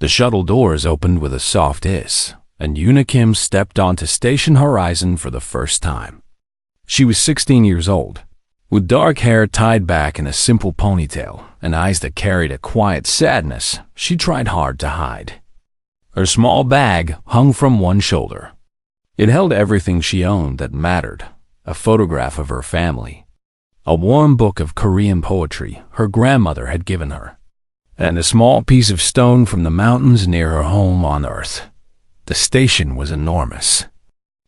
The shuttle doors opened with a soft hiss, and Yuna Kim stepped onto Station Horizon for the first time. She was 16 years old, with dark hair tied back in a simple ponytail and eyes that carried a quiet sadness she tried hard to hide. Her small bag hung from one shoulder. It held everything she owned that mattered: a photograph of her family, a warm book of Korean poetry her grandmother had given her, and a small piece of stone from the mountains near her home on Earth. The station was enormous.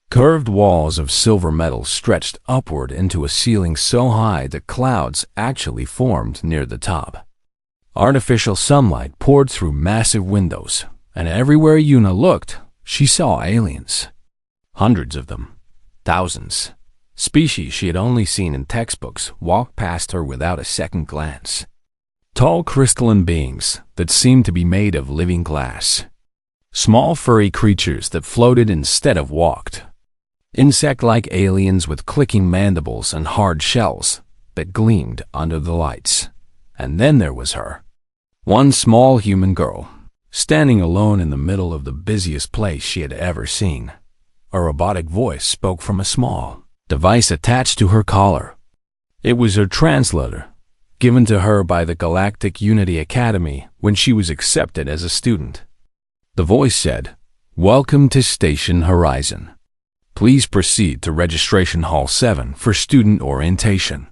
Curved walls of silver metal stretched upward into a ceiling so high that clouds actually formed near the top. Artificial sunlight poured through massive windows, and everywhere Yuna looked, she saw aliens. Hundreds of them. Thousands. Species she had only seen in textbooks walked past her without a second glance. Tall crystalline beings that seemed to be made of living glass. Small furry creatures that floated instead of walked. Insect-like aliens with clicking mandibles and hard shells that gleamed under the lights. And then there was her. One small human girl, standing alone in the middle of the busiest place she had ever seen. A robotic voice spoke from a small device attached to her collar. It was her translator, given to her by the Galactic Unity Academy when she was accepted as a student. The voice said, "Welcome to Station Horizon. Please proceed to Registration Hall 7 for student orientation."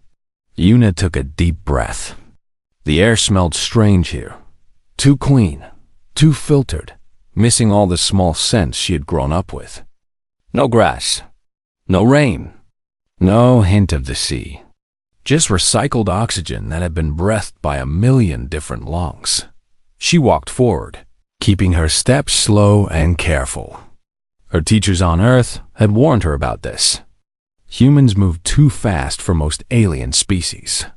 Yuna took a deep breath. The air smelled strange here. Too clean, too filtered, missing all the small scents she had grown up with. No grass, no rain, no hint of the sea. Just recycled oxygen that had been breathed by a million different lungs. She walked forward, keeping her steps slow and careful. Her teachers on Earth had warned her about this. Humans moved too fast for most alien species.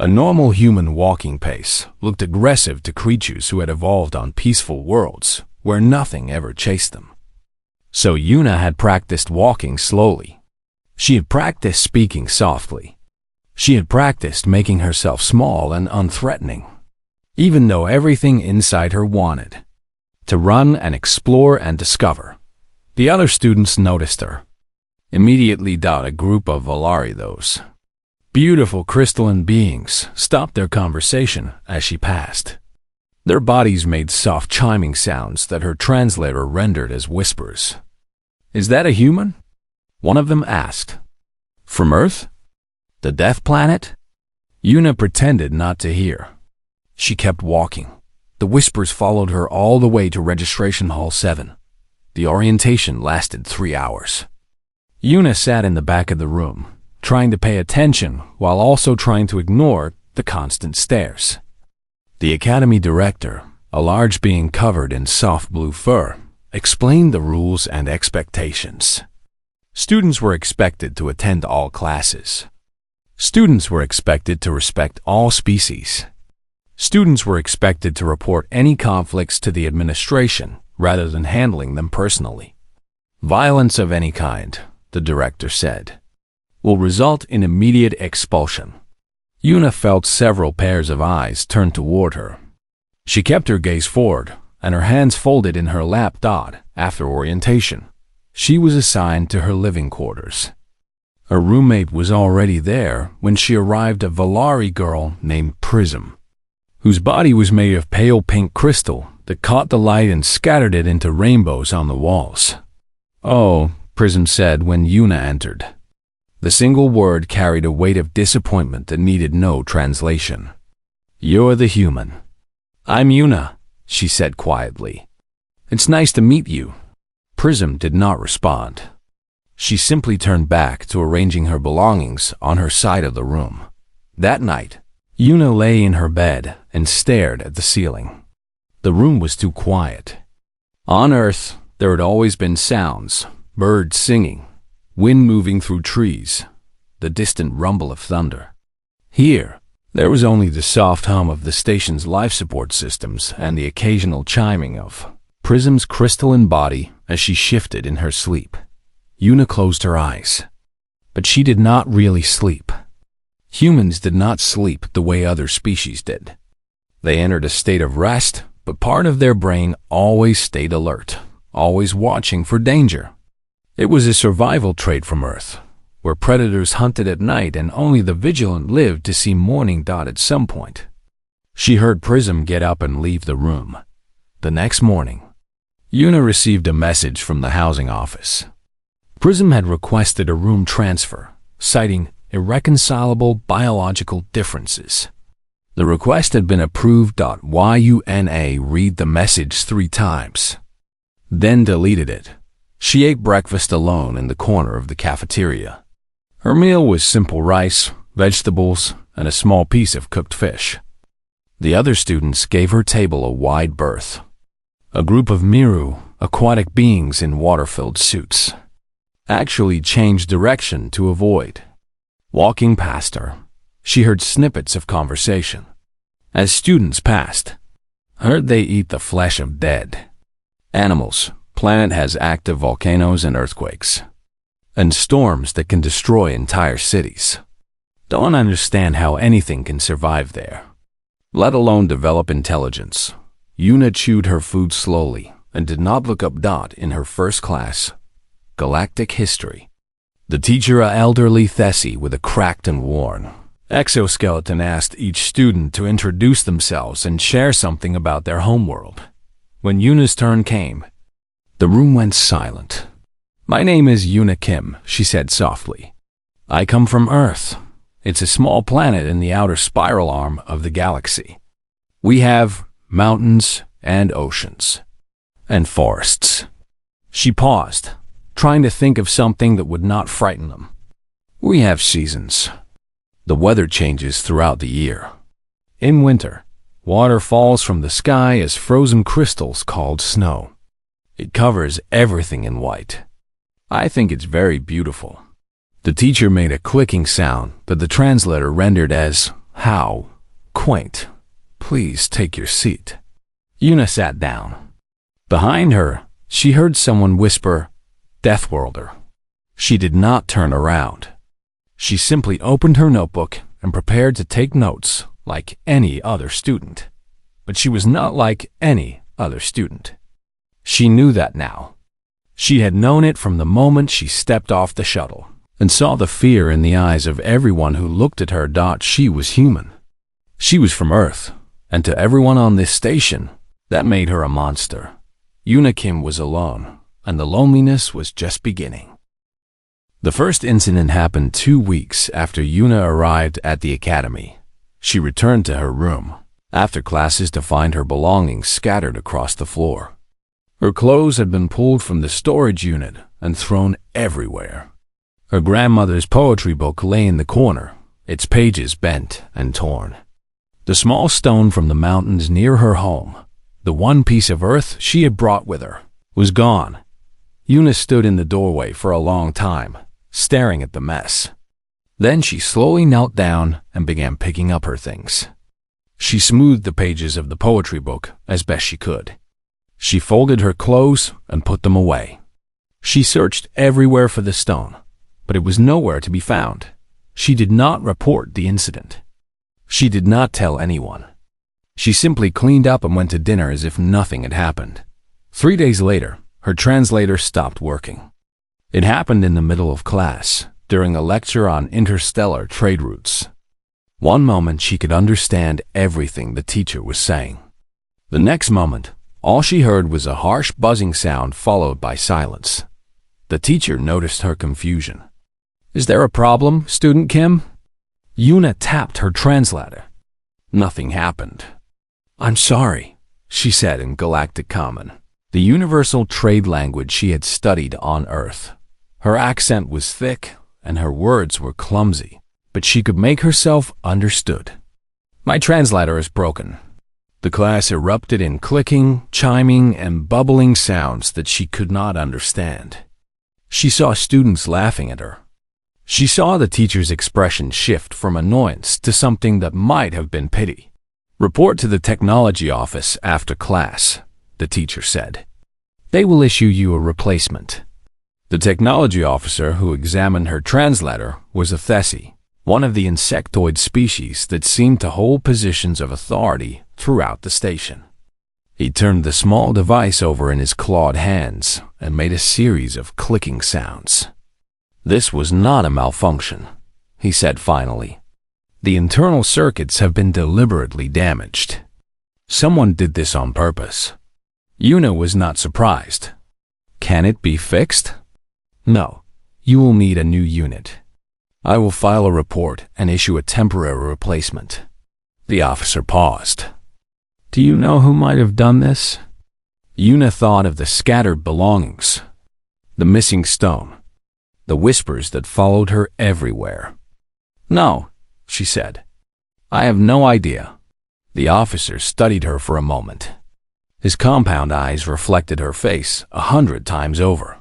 A normal human walking pace looked aggressive to creatures who had evolved on peaceful worlds where nothing ever chased them. So Yuna had practiced walking slowly. She had practiced speaking softly. She had practiced making herself small and unthreatening, even though everything inside her wanted to run and explore and discover. The other students noticed her. Immediately a group of Valari, those beautiful crystalline beings, stopped their conversation as she passed. Their bodies made soft chiming sounds that her translator rendered as whispers. "Is that a human?" one of them asked. "From Earth? The Death Planet?" Yuna pretended not to hear. She kept walking. The whispers followed her all the way to Registration Hall 7. The orientation lasted 3 hours. Yuna sat in the back of the room, trying to pay attention while also trying to ignore the constant stares. The academy director, a large being covered in soft blue fur, explained the rules and expectations. Students were expected to attend all classes. Students were expected to respect all species. Students were expected to report any conflicts to the administration rather than handling them personally. Violence of any kind, the director said, will result in immediate expulsion. Yuna felt several pairs of eyes turn toward her. She kept her gaze forward and her hands folded in her lap. After orientation, she was assigned to her living quarters. Her roommate was already there when she arrived, a Valari girl named Prism, whose body was made of pale pink crystal that caught the light and scattered it into rainbows on the walls. "Oh," Prism said when Yuna entered. The single word carried a weight of disappointment that needed no translation. "You're the human." "I'm Yuna," she said quietly. "It's nice to meet you." Prism did not respond. She simply turned back to arranging her belongings on her side of the room. That night, Yuna lay in her bed and stared at the ceiling. The room was too quiet. On Earth, there had always been sounds, birds singing, wind moving through trees, the distant rumble of thunder. Here, there was only the soft hum of the station's life support systems and the occasional chiming of Prism's crystalline body as she shifted in her sleep. Yuna closed her eyes. But she did not really sleep. Humans did not sleep the way other species did. They entered a state of rest but part of their brain always stayed alert, always watching for danger. It was a survival trait from Earth, where predators hunted at night and only the vigilant lived to see morning dawn at some point. She heard Prism get up and leave the room. The next morning, Una received a message from the housing office. Prism had requested a room transfer, citing irreconcilable biological differences. The request had been approved. Yuna read the message 3 times, then deleted it. She ate breakfast alone in the corner of the cafeteria. Her meal was simple rice, vegetables, and a small piece of cooked fish. The other students gave her table a wide berth. A group of Miru, aquatic beings in water-filled suits, actually changed direction to avoid. Walking past her, she heard snippets of conversation. As students passed, heard they eat the flesh of dead animals. Planet has active volcanoes and earthquakes, and storms that can destroy entire cities. Don't understand how anything can survive there, let alone develop intelligence. Una chewed her food slowly and did not look up. In her first class, Galactic History, the teacher, a elderly Thessie with a cracked and worn exoskeleton, asked each student to introduce themselves and share something about their homeworld. When Una's turn came, the room went silent. "My name is Una Kim," she said softly. "I come from Earth. It's a small planet in the outer spiral arm of the galaxy. We have mountains and oceans and forests." She paused, trying to think of something that would not frighten them. "We have seasons. The weather changes throughout the year. In winter, water falls from the sky as frozen crystals called snow. It covers everything in white. I think it's very beautiful." The teacher made a clicking sound that the translator rendered as, "How quaint. Please take your seat." Una sat down. Behind her, she heard someone whisper, "Deathworlder." She did not turn around. She simply opened her notebook and prepared to take notes like any other student. But she was not like any other student. She knew that now. She had known it from the moment she stepped off the shuttle and saw the fear in the eyes of everyone who looked at her. She was human. She was from Earth, and to everyone on this station, that made her a monster. Una Kim was alone, and the loneliness was just beginning. The first incident happened 2 weeks after Una arrived at the academy. She returned to her room after classes to find her belongings scattered across the floor. Her clothes had been pulled from the storage unit and thrown everywhere. Her grandmother's poetry book lay in the corner, its pages bent and torn. The small stone from the mountains near her home, the one piece of earth she had brought with her, was gone. Una stood in the doorway for a long time, staring at the mess. Then she slowly knelt down and began picking up her things. She smoothed the pages of the poetry book as best she could. She folded her clothes and put them away. She searched everywhere for the stone, but it was nowhere to be found. She did not report the incident. She did not tell anyone. She simply cleaned up and went to dinner as if nothing had happened. 3 days later, her translator stopped working. It happened in the middle of class, during a lecture on interstellar trade routes. One moment she could understand everything the teacher was saying. The next moment, all she heard was a harsh buzzing sound followed by silence. The teacher noticed her confusion. "Is there a problem, Student Kim?" Una tapped her translator. Nothing happened. "I'm sorry," she said in Galactic Common, the universal trade language she had studied on Earth. Her accent was thick and her words were clumsy, but she could make herself understood. "My translator is broken." The class erupted in clicking, chiming, and bubbling sounds that she could not understand. She saw students laughing at her. She saw the teacher's expression shift from annoyance to something that might have been pity. "Report to the technology office after class," the teacher said. "They will issue you a replacement." The technology officer who examined her translator was a Thessie, one of the insectoid species that seemed to hold positions of authority throughout the station. He turned the small device over in his clawed hands and made a series of clicking sounds. "This was not a malfunction," he said finally. "The internal circuits have been deliberately damaged. Someone did this on purpose." Yuna was not surprised. "Can it be fixed?" "No. You will need a new unit. I will file a report and issue a temporary replacement." The officer paused. "Do you know who might have done this?" Yuna thought of the scattered belongings, the missing stone, the whispers that followed her everywhere. "No," she said. "I have no idea." The officer studied her for a moment. His compound eyes reflected her face 100 times over.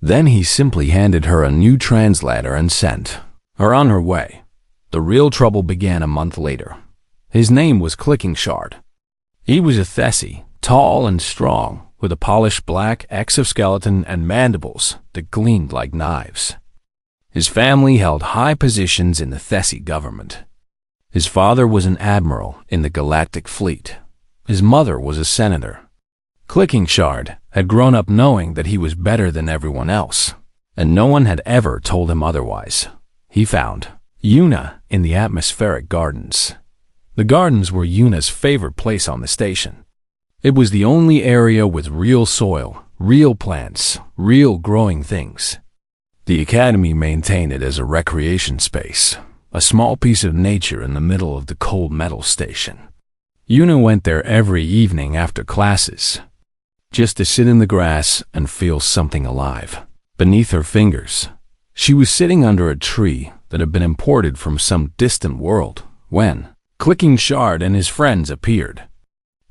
Then he simply handed her a new translator and sent her on her way. The real trouble began a month later. His name was Clicking Shard. He was a Thessi, tall and strong, with a polished black exoskeleton and mandibles that gleamed like knives. His family held high positions in the Thessi government. His father was an admiral in the Galactic Fleet. His mother was a senator. Clicking Shard had grown up knowing that he was better than everyone else, and no one had ever told him otherwise. He found Yuna in the atmospheric gardens. The gardens were Yuna's favorite place on the station. It was the only area with real soil, real plants, real growing things. The academy maintained it as a recreation space, a small piece of nature in the middle of the cold metal station. Yuna went there every evening after classes, just to sit in the grass and feel something alive. Beneath her fingers, she was sitting under a tree that had been imported from some distant world when Clicking Shard and his friends appeared.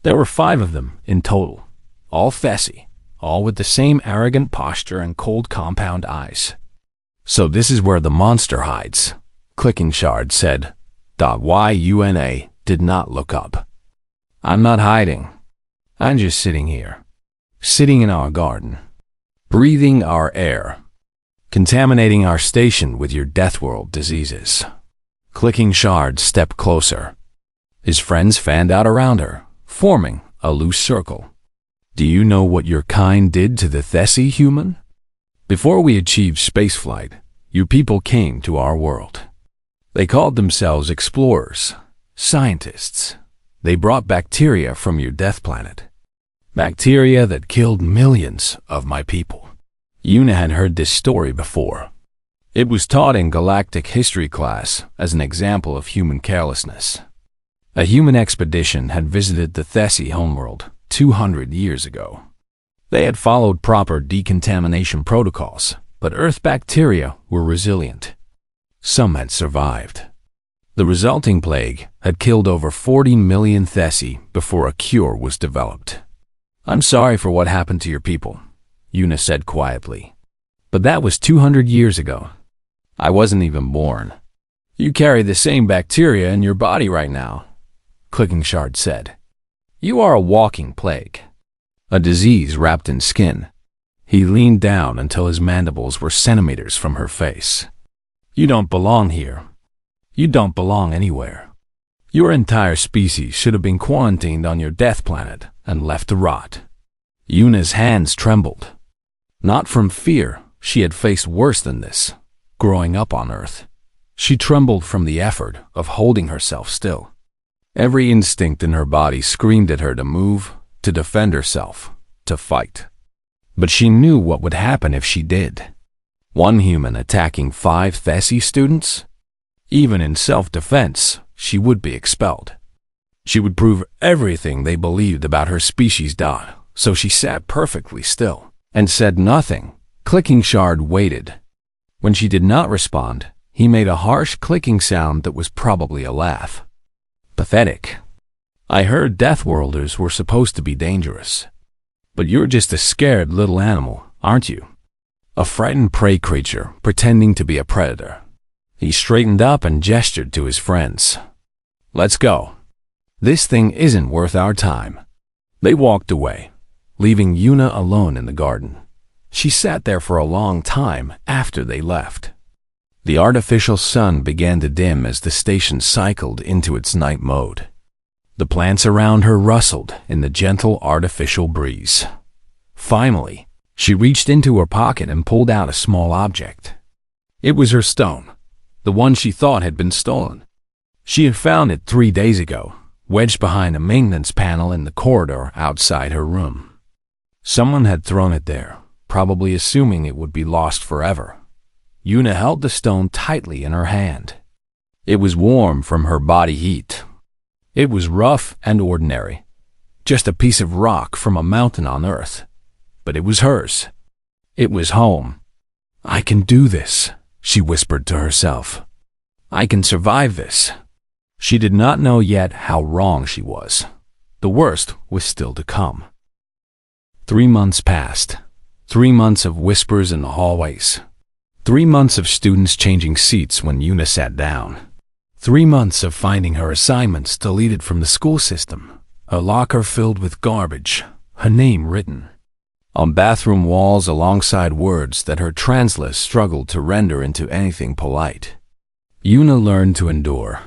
There were 5 of them in total, all Thessi, all with the same arrogant posture and cold compound eyes. "So this is where the monster hides," Clicking Shard said. Yuna did not look up. "I'm not hiding. I'm just sitting here, sitting in our garden, breathing our air, contaminating our station with your Deathworld diseases." Clicking Shard stepped closer. His friends fanned out around her, forming a loose circle. "Do you know what your kind did to the Thessi human? Before we achieved spaceflight, your people came to our world. They called themselves explorers, scientists. They brought bacteria from your death planet. Bacteria that killed millions of my people." Yuna had heard this story before. It was taught in Galactic history class as an example of human carelessness. A human expedition had visited the Thessi homeworld 200 years ago. They had followed proper decontamination protocols, but Earth bacteria were resilient. Some had survived. The resulting plague had killed over 40 million Thessi before a cure was developed. "I'm sorry for what happened to your people," Yuna said quietly. "But that was 200 years ago. I wasn't even born. You carry the same bacteria in your body right now," Clicking Shard said. "You are a walking plague, a disease wrapped in skin." He leaned down until his mandibles were centimeters from her face. "You don't belong here. You don't belong anywhere. Your entire species should have been quarantined on your death planet and left to rot." Yuna's hands trembled. Not from fear. She had faced worse than this, growing up on Earth. She trembled from the effort of holding herself still. Every instinct in her body screamed at her to move, to defend herself, to fight. But she knew what would happen if she did. One human attacking 5 Thessi students? Even in self-defense, she would be expelled. She would prove everything they believed about her species. So she sat perfectly still and said nothing. Clicking Shard waited. When she did not respond, he made a harsh clicking sound that was probably a laugh. "Pathetic. I heard Deathworlders were supposed to be dangerous. But you're just a scared little animal, aren't you? A frightened prey creature pretending to be a predator." He straightened up and gestured to his friends. "Let's go. This thing isn't worth our time." They walked away, leaving Yuna alone in the garden. She sat there for a long time after they left. The artificial sun began to dim as the station cycled into its night mode. The plants around her rustled in the gentle artificial breeze. Finally, she reached into her pocket and pulled out a small object. It was her stone, the one she thought had been stolen. She had found it 3 days ago, wedged behind a maintenance panel in the corridor outside her room. Someone had thrown it there, probably assuming it would be lost forever. Yuna held the stone tightly in her hand. It was warm from her body heat. It was rough and ordinary, just a piece of rock from a mountain on Earth. But it was hers. It was home. "I can do this," she whispered to herself. "I can survive this." She did not know yet how wrong she was. The worst was still to come. 3 months passed. 3 months of whispers in the hallways. 3 months of students changing seats when Yuna sat down. 3 months of finding her assignments deleted from the school system, her locker filled with garbage, her name written on bathroom walls alongside words that her translator struggled to render into anything polite. Yuna learned to endure.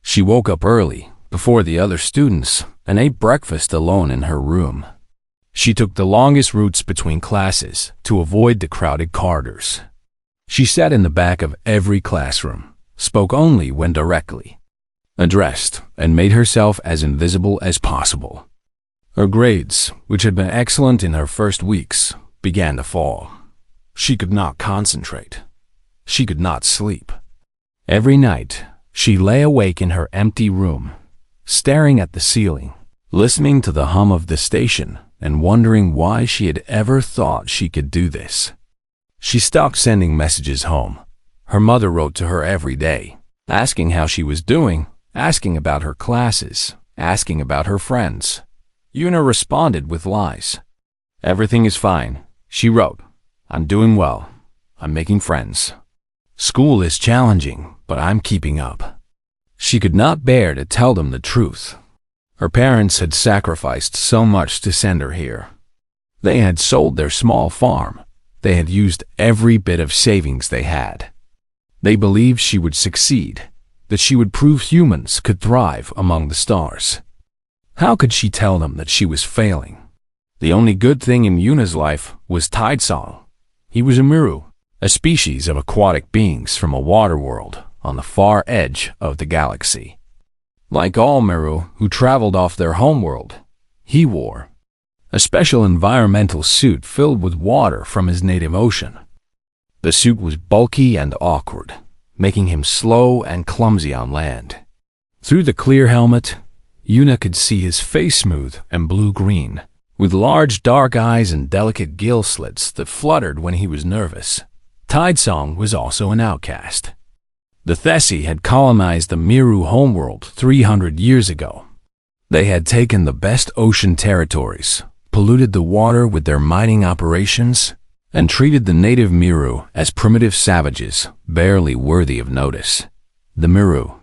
She woke up early, before the other students, and ate breakfast alone in her room. She took the longest routes between classes to avoid the crowded corridors. She sat in the back of every classroom, spoke only when directly addressed, and made herself as invisible as possible. Her grades, which had been excellent in her first weeks, began to fall. She could not concentrate. She could not sleep. Every night, she lay awake in her empty room, staring at the ceiling, listening to the hum of the station, and wondering why she had ever thought she could do this. She stopped sending messages home. Her mother wrote to her every day, asking how she was doing, asking about her classes, asking about her friends. Yuna responded with lies. "Everything is fine," she wrote. "I'm doing well. I'm making friends. School is challenging, but I'm keeping up." She could not bear to tell them the truth. Her parents had sacrificed so much to send her here. They had sold their small farm. They had used every bit of savings they had. They believed she would succeed, that she would prove humans could thrive among the stars. How could she tell them that she was failing? The only good thing in Yuna's life was Tidesong. He was a Miru, a species of aquatic beings from a water world on the far edge of the galaxy. Like all Miru who traveled off their homeworld, he wore a special environmental suit filled with water from his native ocean. The suit was bulky and awkward, making him slow and clumsy on land. Through the clear helmet, Yuna could see his face smooth and blue-green, with large dark eyes and delicate gill slits that fluttered when he was nervous. Tidesong was also an outcast. The Thessi had colonized the Miru homeworld 300 years ago. They had taken the best ocean territories, polluted the water with their mining operations, and treated the native Miru as primitive savages, barely worthy of notice. The Miru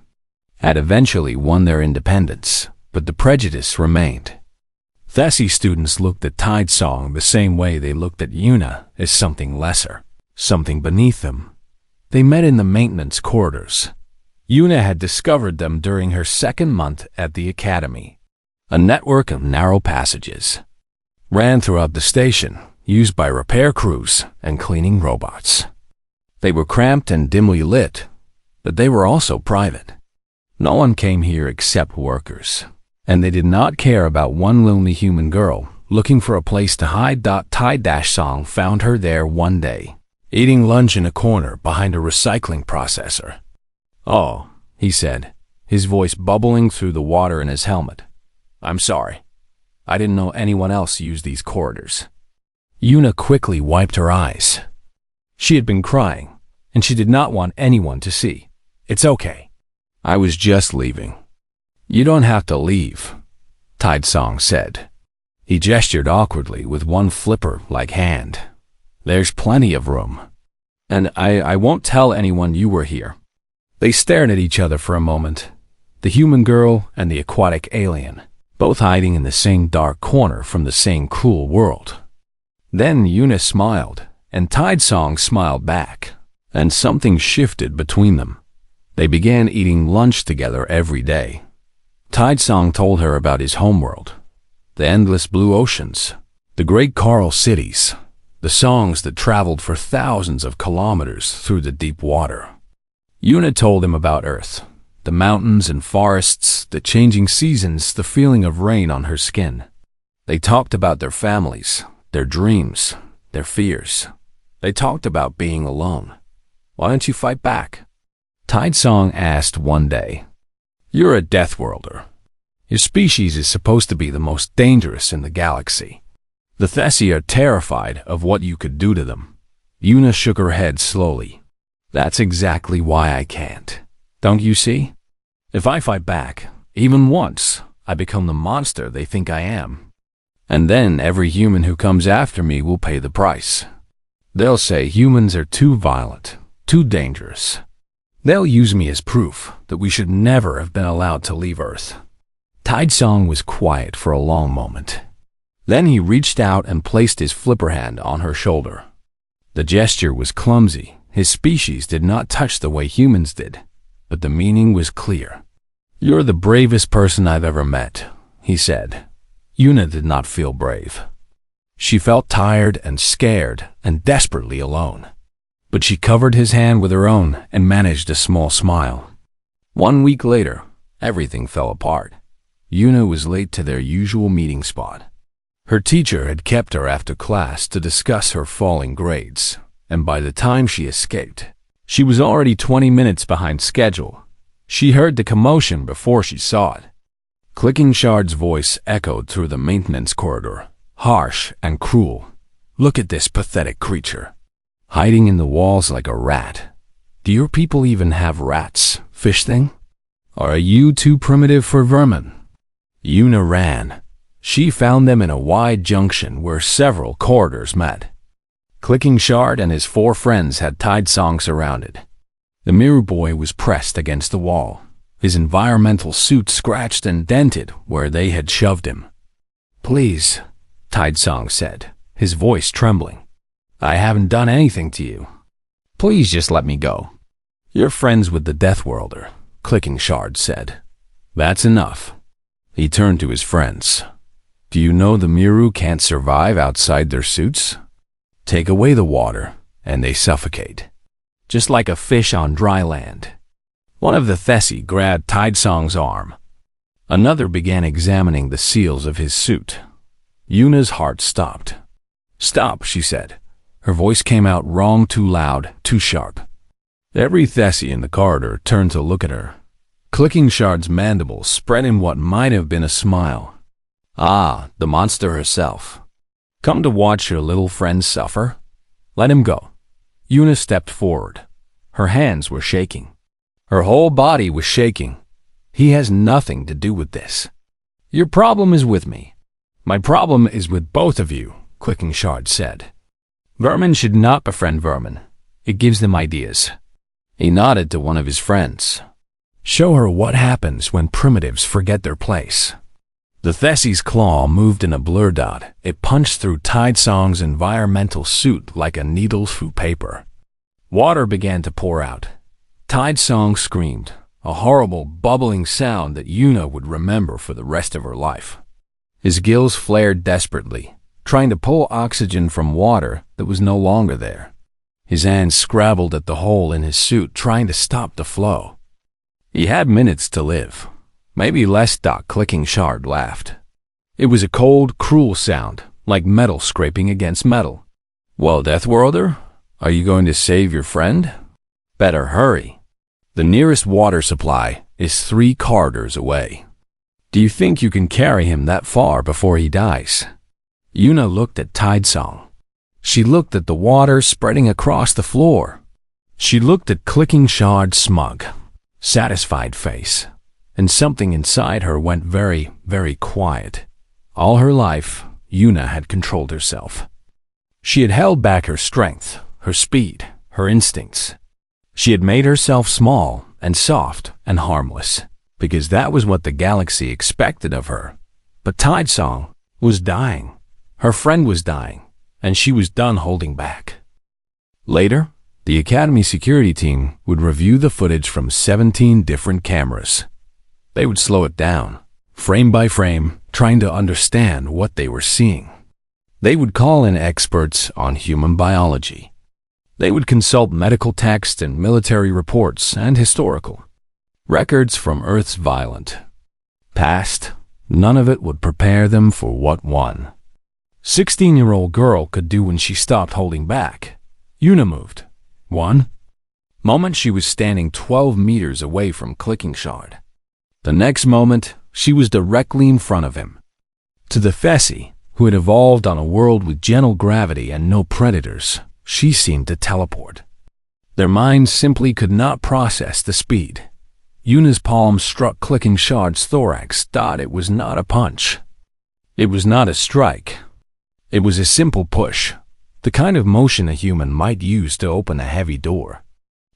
had eventually won their independence, but the prejudice remained. Thessi students looked at Tidesong the same way they looked at Yuna, as something lesser, something beneath them. They met in the maintenance corridors. Yuna had discovered them during her second month at the academy. A network of narrow passages ran throughout the station, used by repair crews and cleaning robots. They were cramped and dimly lit, but they were also private. No one came here except workers, and they did not care about one lonely human girl looking for a place to hide. Tidesong found her there one day, eating lunch in a corner behind a recycling processor. "Oh," he said, his voice bubbling through the water in his helmet. "I'm sorry. I didn't know anyone else used these corridors." Yuna quickly wiped her eyes. She had been crying, and she did not want anyone to see. "It's okay. I was just leaving." "You don't have to leave," Tidesong said. He gestured awkwardly with one flipper-like hand. "There's plenty of room. And I won't tell anyone you were here." They stared at each other for a moment, the human girl and the aquatic alien, both hiding in the same dark corner from the same cruel world. Then Yuna smiled, and Tidesong smiled back, and something shifted between them. They began eating lunch together every day. Tidesong told her about his homeworld, the endless blue oceans, the great coral cities, the songs that traveled for thousands of kilometers through the deep water. Yuna told him about Earth, the mountains and forests, the changing seasons, the feeling of rain on her skin. They talked about their families, their dreams, their fears. They talked about being alone. Why don't you fight back? Tidesong asked one day. You're a Deathworlder. Your species is supposed to be the most dangerous in the galaxy. The Thessi are terrified of what you could do to them. Yuna shook her head slowly. That's exactly why I can't. Don't you see? If I fight back, even once, I become the monster they think I am. And then every human who comes after me will pay the price. They'll say humans are too violent, too dangerous. They'll use me as proof that we should never have been allowed to leave Earth. Tidesong was quiet for a long moment. Then he reached out and placed his flipper hand on her shoulder. The gesture was clumsy. His species did not touch the way humans did, but the meaning was clear. You're the bravest person I've ever met, he said. Yuna did not feel brave. She felt tired and scared and desperately alone. But she covered his hand with her own and managed a small smile. 1 week later, everything fell apart. Yuna was late to their usual meeting spot. Her teacher had kept her after class to discuss her falling grades, and by the time she escaped, she was already 20 minutes behind schedule. She heard the commotion before she saw it. Clicking Shard's voice echoed through the maintenance corridor, harsh and cruel. Look at this pathetic creature, hiding in the walls like a rat. Do your people even have rats, fish thing? Or are you too primitive for vermin? Yuna ran. She found them in a wide junction where several corridors met. Clicking Shard and his 4 friends had Tidesong surrounded. The mirror boy was pressed against the wall, his environmental suit scratched and dented where they had shoved him. Please, Tidesong said, his voice trembling. I haven't done anything to you. Please just let me go. You're friends with the Deathworlder, Clicking Shard said. That's enough. He turned to his friends. Do you know the Miru can't survive outside their suits? Take away the water, and they suffocate. Just like a fish on dry land. One of the Thessi grabbed Tidesong's arm. Another began examining the seals of his suit. Yuna's heart stopped. Stop, she said. Her voice came out wrong, too loud, too sharp. Every Thessi in the corridor turned to look at her. Clicking Shard's mandibles spread in what might have been a smile. Ah, the monster herself. Come to watch your little friend suffer? Let him go. Yuna stepped forward. Her hands were shaking. Her whole body was shaking. He has nothing to do with this. Your problem is with me. My problem is with both of you, Clicking Shard said. Vermin should not befriend vermin. It gives them ideas. He nodded to one of his friends. Show her what happens when primitives forget their place. The Thessi's claw moved in a blur dot. It punched through Tidesong's environmental suit like a needle through paper. Water began to pour out. Tidesong screamed, a horrible bubbling sound that Yuna would remember for the rest of her life. His gills flared desperately, trying to pull oxygen from water that was no longer there. His hands scrabbled at the hole in his suit, trying to stop the flow. He had minutes to live. Maybe less. Clicking Shard laughed. It was a cold, cruel sound, like metal scraping against metal. Well, Deathworlder, are you going to save your friend? Better hurry. The nearest water supply is 3 corridors away. Do you think you can carry him that far before he dies? Yuna looked at Tidesong. She looked at the water spreading across the floor. She looked at Clicking Shard's smug, satisfied face, and something inside her went very, very quiet. All her life, Yuna had controlled herself. She had held back her strength, her speed, her instincts. She had made herself small and soft and harmless, because that was what the galaxy expected of her. But Tidesong was dying. Her friend was dying, and she was done holding back. Later, the Academy security team would review the footage from 17 different cameras. They would slow it down, frame by frame, trying to understand what they were seeing. They would call in experts on human biology. They would consult medical texts and military reports and historical records from Earth's violent past. None of it would prepare them for what one 16-year-old girl could do when she stopped holding back. Una moved. One moment she was standing 12 meters away from Clicking Shard. The next moment, she was directly in front of him. To the Thessi, who had evolved on a world with gentle gravity and no predators, she seemed to teleport. Their minds simply could not process the speed. Una's palm struck Clicking Shard's thorax. It was not a punch. It was not a strike. It was a simple push, the kind of motion a human might use to open a heavy door.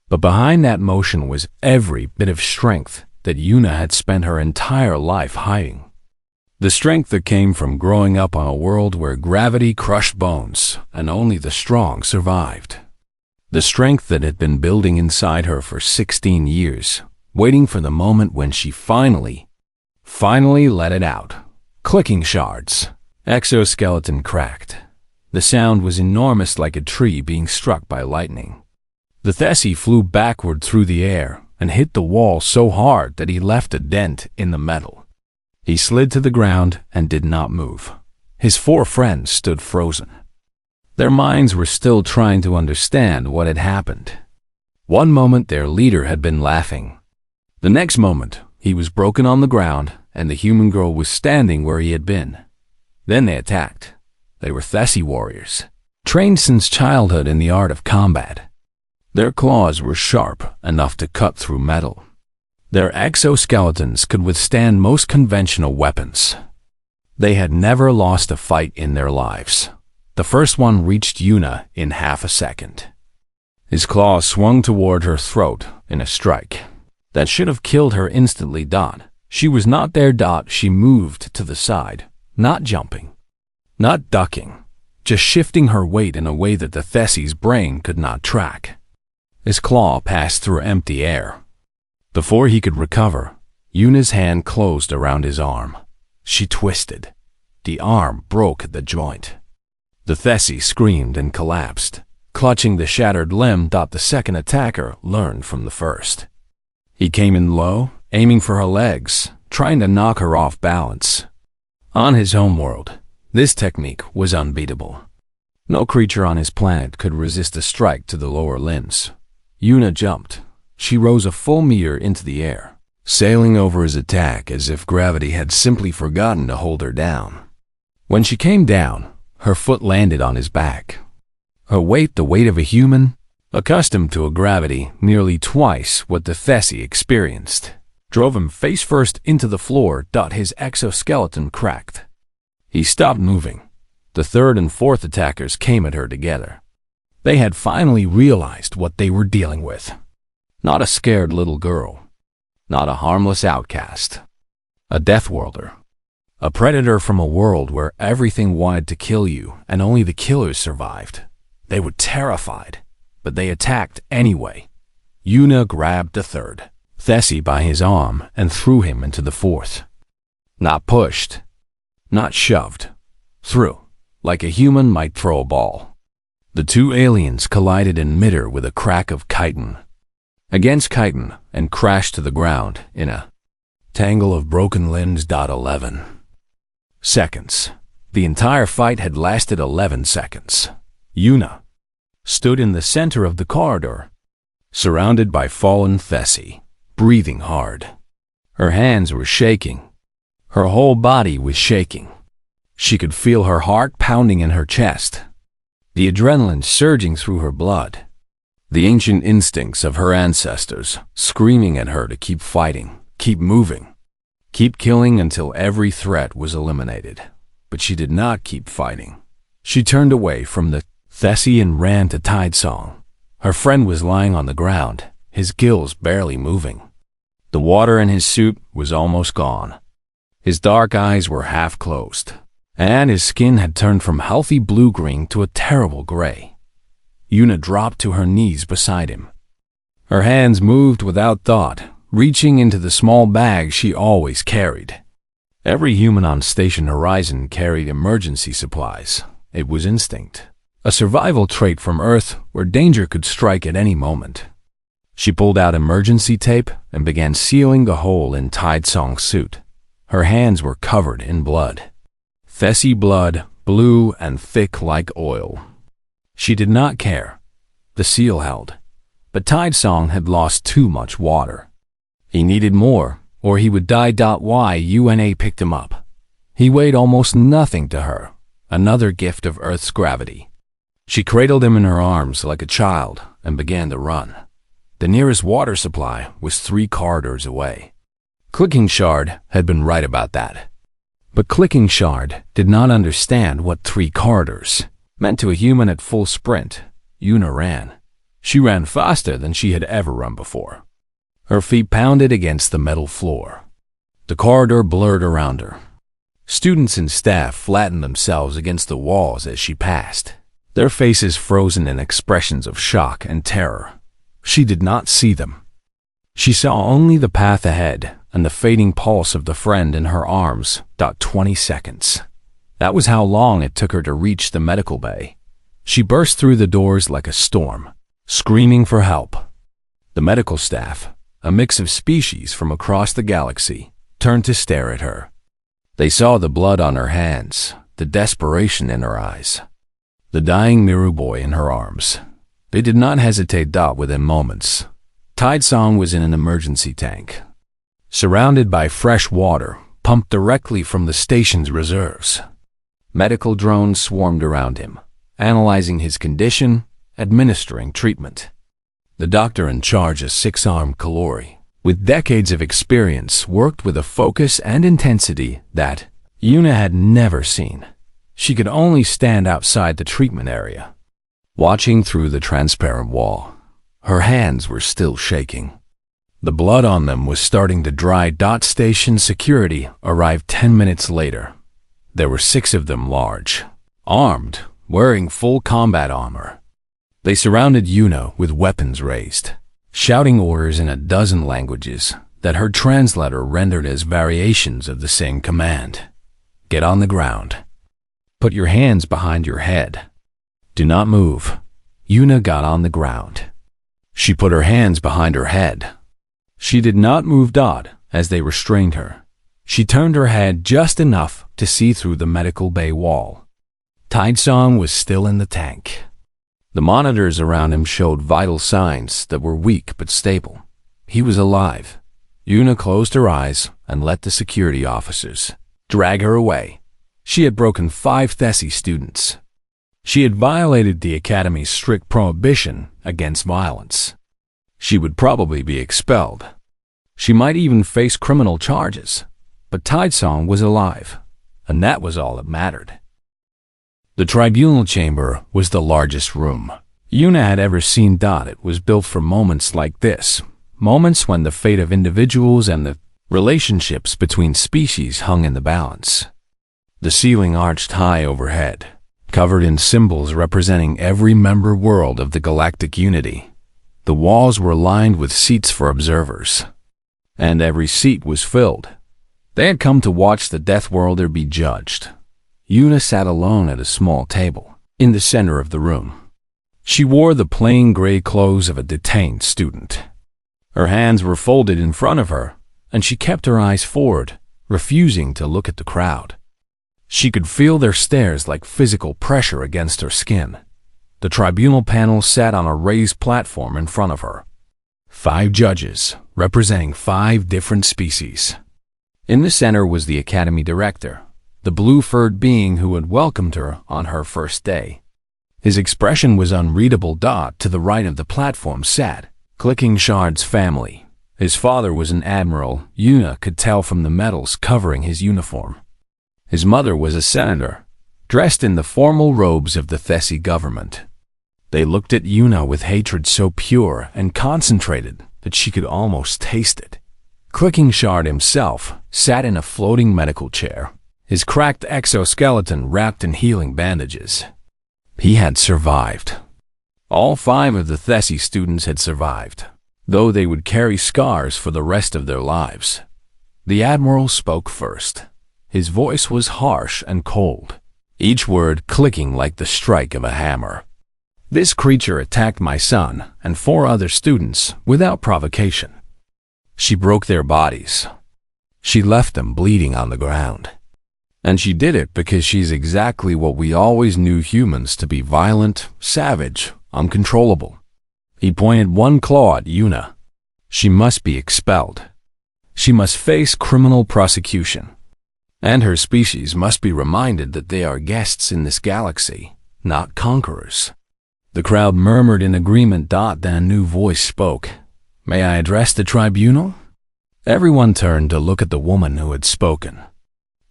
But behind that motion was every bit of strength that Una had spent her entire life hiding. The strength that came from growing up on a world where gravity crushed bones and only the strong survived. The strength that had been building inside her for 16 years, waiting for the moment when she finally let it out. Clicking Shard's exoskeleton cracked. The sound was enormous, like a tree being struck by lightning. The Thessi flew backward through the air and hit the wall so hard that he left a dent in the metal. He slid to the ground and did not move. His four friends stood frozen. Their minds were still trying to understand what had happened. One moment their leader had been laughing. The next moment he was broken on the ground and the human girl was standing where he had been. Then they attacked. They were Thessi warriors, trained since childhood in the art of combat. Their claws were sharp enough to cut through metal. Their exoskeletons could withstand most conventional weapons. They had never lost a fight in their lives. The first one reached Una in half a second. His claws swung toward her throat in a strike that should have killed her instantly. She was not there. She moved to the side, not jumping, not ducking, just shifting her weight in a way that the Thessi's brain could not track. His claw passed through empty air. Before he could recover, Una's hand closed around his arm. She twisted. The arm broke at the joint. The Thessi screamed and collapsed, clutching the shattered limb. The second attacker learned from the first. He came in low, aiming for her legs, trying to knock her off balance. On his homeworld, this technique was unbeatable. No creature on his planet could resist a strike to the lower limbs. Una jumped. She rose a full meter into the air, sailing over his attack as if gravity had simply forgotten to hold her down. When she came down, her foot landed on his back. Her weight, the weight of a human, accustomed to a gravity nearly twice what the Thessi experienced, drove him face first into the floor. His exoskeleton cracked. He stopped moving. The third and fourth attackers came at her together. They had finally realized what they were dealing with. Not a scared little girl. Not a harmless outcast. A Deathworlder. A predator from a world where everything wanted to kill you and only the killers survived. They were terrified, but they attacked anyway. Una grabbed the third Thessi by his arm and threw him into the fourth. Not pushed. Not shoved. Threw, like a human might throw a ball. The two aliens collided in midair with a crack of chitin against chitin and crashed to the ground in a tangle of broken limbs. 11 seconds. The entire fight had lasted 11 seconds. Una stood in the center of the corridor, surrounded by fallen Thessi, breathing hard. Her hands were shaking. Her whole body was shaking. She could feel her heart pounding in her chest, the adrenaline surging through her blood, the ancient instincts of her ancestors screaming at her to keep fighting, keep moving, keep killing until every threat was eliminated. But she did not keep fighting. She turned away from the Thessi and ran to Tidesong. Her friend was lying on the ground, his gills barely moving. The water in his suit was almost gone. His dark eyes were half closed, and his skin had turned from healthy blue-green to a terrible gray. Una dropped to her knees beside him. Her hands moved without thought, reaching into the small bag she always carried. Every human on Station Horizon carried emergency supplies. It was instinct, a survival trait from Earth where danger could strike at any moment. She pulled out emergency tape and began sealing the hole in Tidesong's suit. Her hands were covered in blood. Thessi blood, blue and thick like oil. She did not care. The seal held. But Tidesong had lost too much water. He needed more, or he would die. Yuna picked him up. He weighed almost nothing to her, another gift of Earth's gravity. She cradled him in her arms like a child and began to run. The nearest water supply was 3 corridors away. Clicking Shard had been right about that. But Clicking Shard did not understand what 3 corridors meant to a human at full sprint. Yuna ran. She ran faster than she had ever run before. Her feet pounded against the metal floor. The corridor blurred around her. Students and staff flattened themselves against the walls as she passed, their faces frozen in expressions of shock and terror. She did not see them. She saw only the path ahead and the fading pulse of the friend in her arms. 20 seconds. That was how long it took her to reach the medical bay. She burst through the doors like a storm, screaming for help. The medical staff, a mix of species from across the galaxy, turned to stare at her. They saw the blood on her hands, the desperation in her eyes, the dying Miru boy in her arms. They did not hesitate. Within moments, Tidesong was in an emergency tank, surrounded by fresh water pumped directly from the station's reserves. Medical drones swarmed around him, analyzing his condition, administering treatment. The doctor in charge, a 6-armed Kalori, with decades of experience, worked with a focus and intensity that Yuna had never seen. She could only stand outside the treatment area, watching through the transparent wall. Her hands were still shaking. The blood on them was starting to dry. Station security arrived 10 minutes later. There were 6 of them, large, armed, wearing full combat armor. They surrounded Yuna with weapons raised, shouting orders in a dozen languages that her translator rendered as variations of the same command. Get on the ground. Put your hands behind your head. Do not move. Yuna got on the ground. She put her hands behind her head. She did not move. As they restrained her, she turned her head just enough to see through the medical bay wall. Tidesong was still in the tank. The monitors around him showed vital signs that were weak but stable. He was alive. Yuna closed her eyes and let the security officers drag her away. She had broken 5 Thessi students. She had violated the Academy's strict prohibition against violence. She would probably be expelled. She might even face criminal charges. But Tidesong was alive, and that was all that mattered. The tribunal chamber was the largest room Yuna had ever seen. It was built for moments like this, moments when the fate of individuals and the relationships between species hung in the balance. The ceiling arched high overhead, covered in symbols representing every member world of the galactic unity. The walls were lined with seats for observers, and every seat was filled. They had come to watch the Deathworlder be judged. Yuna sat alone at a small table in the center of the room. She wore the plain gray clothes of a detained student. Her hands were folded in front of her, and she kept her eyes forward, refusing to look at the crowd. She could feel their stares like physical pressure against her skin. The tribunal panel sat on a raised platform in front of her. 5 judges, representing 5 different species. In the center was the Academy director, the blue-furred being who had welcomed her on her first day. His expression was unreadable. To the right of the platform sat Clicking Shard's family. His father was an admiral. Yuna could tell from the medals covering his uniform. His mother was a senator, dressed in the formal robes of the Thessi government. They looked at Yuna with hatred so pure and concentrated that she could almost taste it. Clicking Shard himself sat in a floating medical chair, his cracked exoskeleton wrapped in healing bandages. He had survived. All 5 of the Thessi students had survived. though they would carry scars for the rest of their lives. The Admiral spoke first. His voice was harsh and cold, each word clicking like the strike of a hammer. This creature attacked my son and 4 other students without provocation. She broke their bodies. She left them bleeding on the ground. And she did it because she's exactly what we always knew humans to be: violent, savage, uncontrollable. He pointed one claw at Yuna. She must be expelled. She must face criminal prosecution. And her species must be reminded that they are guests in this galaxy, not conquerors. The crowd murmured in agreement. Then a new voice spoke. "May I address the tribunal?" Everyone turned to look at the woman who had spoken.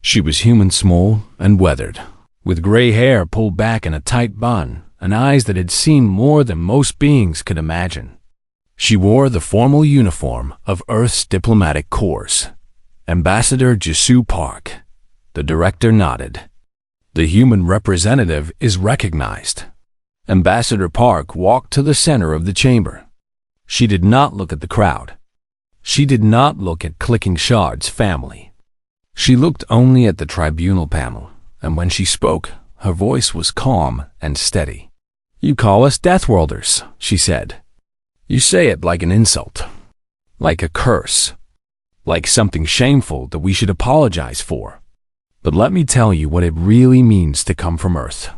She was human, small and weathered, with gray hair pulled back in a tight bun and eyes that had seen more than most beings could imagine. She wore the formal uniform of Earth's diplomatic corps. Ambassador Jisoo Park. The director nodded. "The human representative is recognized." Ambassador Park walked to the center of the chamber. She did not look at the crowd. She did not look at Clicking Shard's family. She looked only at the tribunal panel, and when she spoke, her voice was calm and steady. "You call us Deathworlders," she said. "You say it like an insult, like a curse, like something shameful that we should apologize for. But let me tell you what it really means to come from Earth."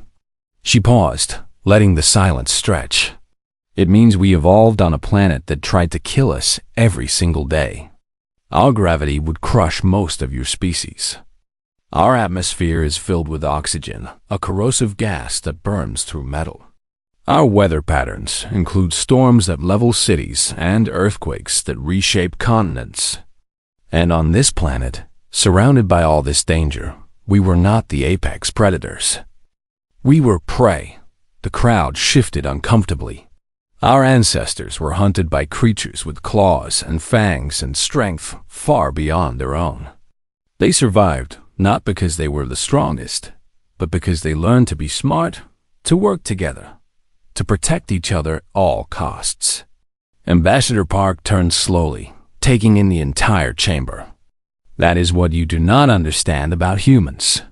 She paused, letting the silence stretch. "It means we evolved on a planet that tried to kill us every single day. Our gravity would crush most of your species. Our atmosphere is filled with oxygen, a corrosive gas that burns through metal. Our weather patterns include storms that level cities and earthquakes that reshape continents. And on this planet, surrounded by all this danger, we were not the apex predators. We were prey." The crowd shifted uncomfortably. "Our ancestors were hunted by creatures with claws and fangs and strength far beyond their own. They survived not because they were the strongest, but because they learned to be smart, to work together, to protect each other at all costs." Ambassador Park turned slowly, taking in the entire chamber. "That is what you do not understand about humans.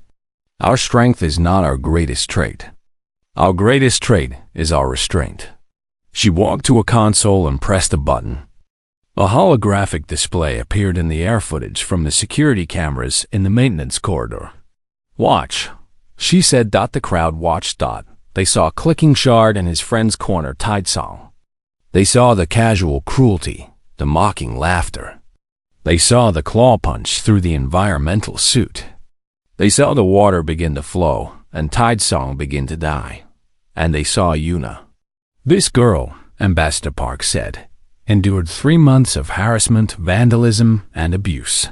Our strength is not our greatest trait. Our greatest trait is our restraint." She walked to a console and pressed a button. A holographic display appeared in the air footage from the security cameras in the maintenance corridor. "Watch," she said. The crowd watched. They saw Clicking Shard and his friend's corner Tidesong. They saw the casual cruelty, the mocking laughter. They saw the claw punch through the environmental suit. They saw the water begin to flow and Tidesong begin to die. And they saw Yuna. "This girl," Ambassador Park said, "endured 3 months of harassment, vandalism, and abuse.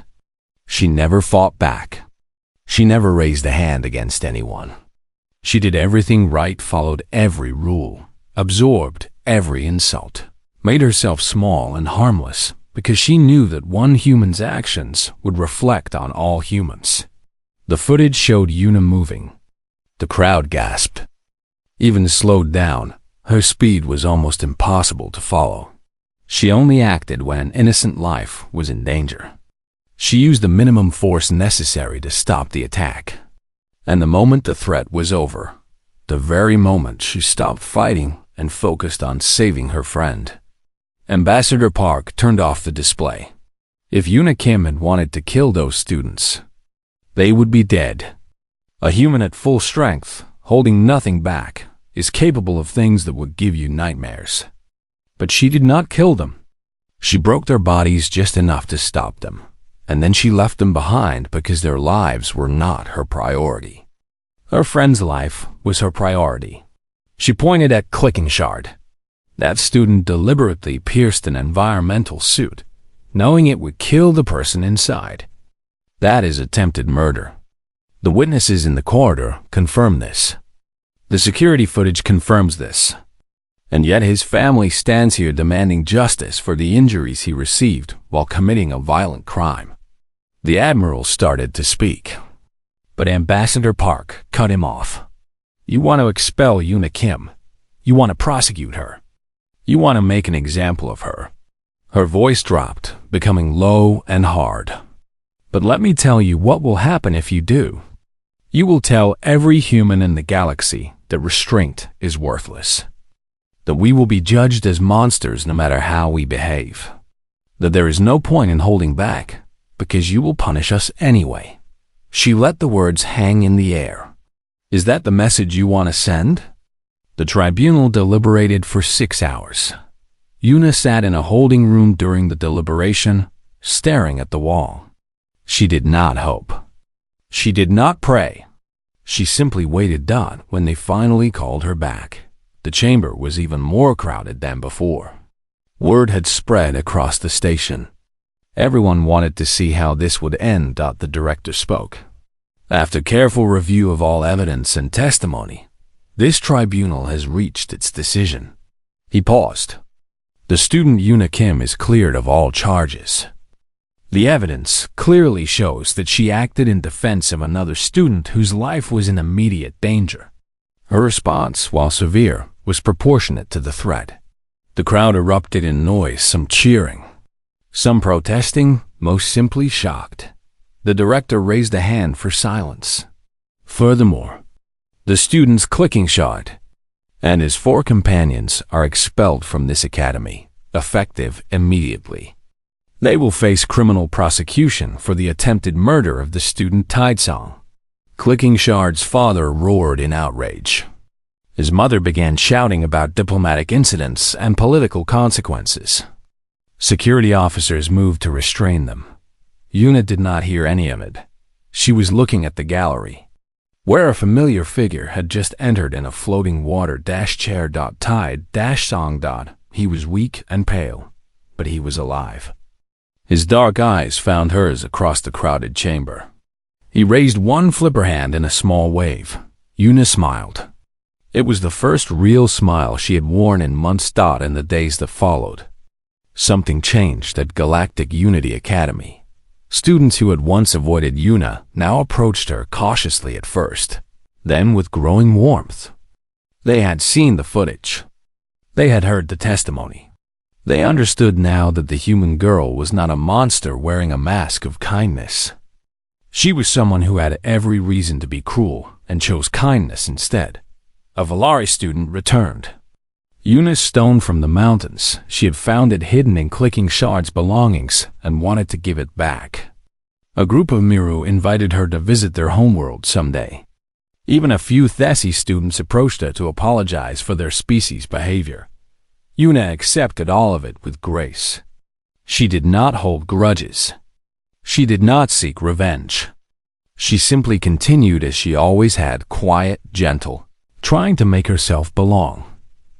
She never fought back. She never raised a hand against anyone. She did everything right, followed every rule, absorbed every insult, made herself small and harmless because she knew that one human's actions would reflect on all humans." The footage showed Yuna moving. The crowd gasped. Even slowed down, her speed was almost impossible to follow. She only acted when innocent life was in danger. She used the minimum force necessary to stop the attack. And the moment the threat was over, the very moment she stopped fighting and focused on saving her friend. Ambassador Park turned off the display. If Yuna Kim had wanted to kill those students, they would be dead. A human at full strength, holding nothing back, is capable of things that would give you nightmares. But she did not kill them. She broke their bodies just enough to stop them, and then she left them behind because their lives were not her priority. Her friend's life was her priority. She pointed at Clicking Shard. That student deliberately pierced an environmental suit, knowing it would kill the person inside. That is attempted murder. The witnesses in the corridor confirm this. The security footage confirms this. And yet his family stands here demanding justice for the injuries he received while committing a violent crime. The Admiral started to speak, but Ambassador Park cut him off. "You want to expel Yuna Kim. You want to prosecute her. You want to make an example of her. Her voice dropped, becoming low and hard. "But let me tell you what will happen if you do. You will tell every human in the galaxy that restraint is worthless. That we will be judged as monsters no matter how we behave. That there is no point in holding back, because you will punish us anyway." She let the words hang in the air. "Is that the message you want to send?" The tribunal deliberated for 6 hours. Yuna sat in a holding room during the deliberation, staring at the wall. She did not hope. She did not pray. She simply waited. When they finally called her back, the chamber was even more crowded than before. Word had spread across the station. Everyone wanted to see how this would end. The director spoke. "After careful review of all evidence and testimony, this tribunal has reached its decision." He paused. "The student Yuna Kim is cleared of all charges. The evidence clearly shows that she acted in defense of another student whose life was in immediate danger. Her response, while severe, was proportionate to the threat." The crowd erupted in noise, some cheering, some protesting, most simply shocked. The director raised a hand for silence. "Furthermore, the student's clicking shot and his 4 companions are expelled from this academy, effective immediately. They will face criminal prosecution for the attempted murder of the student Tidesong." Clicking Shard's father roared in outrage. His mother began shouting about diplomatic incidents and political consequences. Security officers moved to restrain them. Yuna did not hear any of it. She was looking at the gallery, where a familiar figure had just entered in a floating water chair. Tidesong. He was weak and pale, but he was alive. His dark eyes found hers across the crowded chamber. He raised one flipper hand in a small wave. Yuna smiled. It was the first real smile she had worn in months. In the days that followed, something changed at Galactic Unity Academy. Students who had once avoided Yuna now approached her cautiously at first, then with growing warmth. They had seen the footage. They had heard the testimony. They understood now that the human girl was not a monster wearing a mask of kindness. She was someone who had every reason to be cruel and chose kindness instead. A Valari student returned. Yuna's stone from the mountains. She had found it hidden in Clicking Shard's belongings and wanted to give it back. A group of Miru invited her to visit their homeworld someday. Even a few Thessi students approached her to apologize for their species' behavior. Yuna accepted all of it with grace. She did not hold grudges. She did not seek revenge. She simply continued as she always had, quiet, gentle, trying to make herself belong.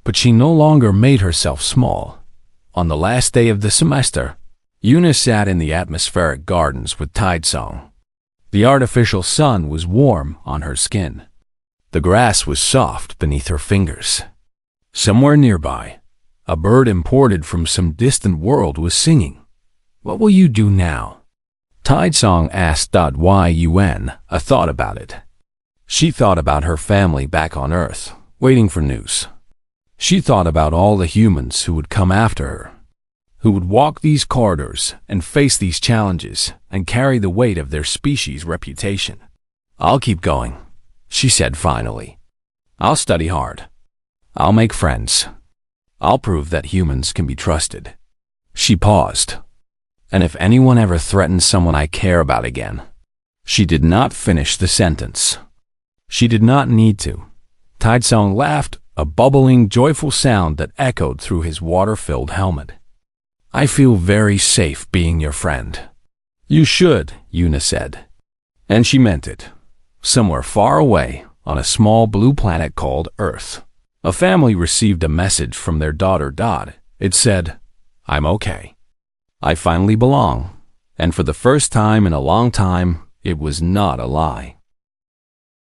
But she no longer made herself small. On the last day of the semester, Yuna sat in the atmospheric gardens with Tidesong. The artificial sun was warm on her skin. The grass was soft beneath her fingers. Somewhere nearby, a bird imported from some distant world was singing. "What will you do now?" Tidesong asked. Yuna thought about it. She thought about her family back on Earth, waiting for news. She thought about all the humans who would come after her, who would walk these corridors and face these challenges and carry the weight of their species' reputation. "I'll keep going," she said finally. "I'll study hard. I'll make friends. I'll prove that humans can be trusted." She paused. "And if anyone ever threatens someone I care about again." She did not finish the sentence. She did not need to. Tidesong laughed, a bubbling, joyful sound that echoed through his water-filled helmet. "I feel very safe being your friend." "You should," Yuna said. And she meant it. Somewhere far away, on a small blue planet called Earth, a family received a message from their daughter Dodd. It said, "I'm okay. I finally belong." And for the first time in a long time, it was not a lie.